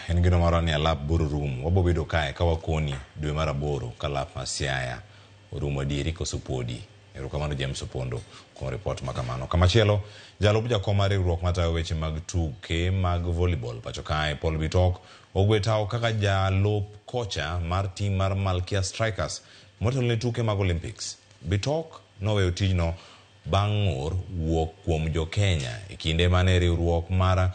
en gino marani alap buru rum. Wabobedo kae kawakoni dwe mara boro kalap masiaya. Urumo diri kosupodi. Erokamano James Opondo kwa report makamano. Kamachielo, jalup jakom riwruok matayo weche mag tuke mag volleyball. Pacho kae Paul Bitok ogwe tao kaka jalup kocha mar team mar Malaika Strikers motelo ne tuke mag Olympics. Bitok noweyo tijno bang'or wuok kuom jo Kenya kinde mane riwruok mar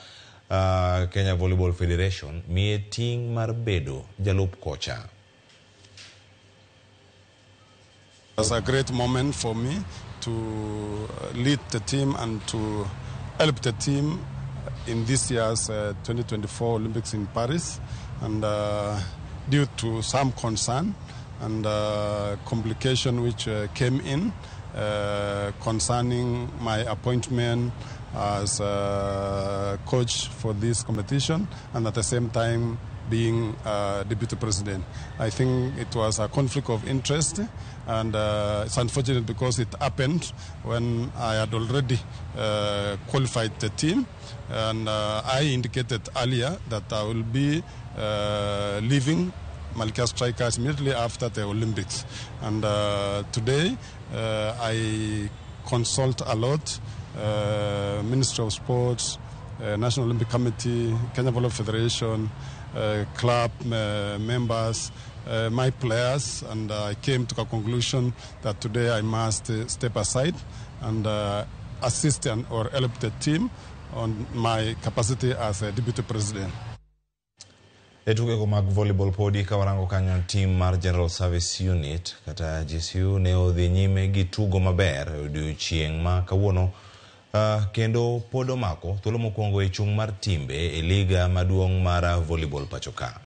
Kenya Volleyball Federation miye ting mar bedo jalup kocha. It was a great moment for me to lead the team and to help the team in this year's 2024 Olympics in Paris. And due to some concern and complication which came in concerning my appointment as coach for this competition, and at the same time being deputy president. I think it was a conflict of interest, and it's unfortunate because it happened when I had already qualified the team, and I indicated earlier that I will be leaving Malaika Strikers immediately after the Olympics. And today I consult a lot, Ministry of Sports, National Olympic Committee, Kenya Volleyball Federation, club members, my players, and I came to a conclusion that today I must step aside and assist or help the team on my capacity as a deputy president. Etuke ko mag volleyball podi kawarango kanyo team mar General Service Unit kata GSU ne odhi nyime gi tugo maber odiochieng' ma kawuono kendo podo mako thuolo mokwongo e chung' mar timbe e liga maduong' mar volleyball pacho ka.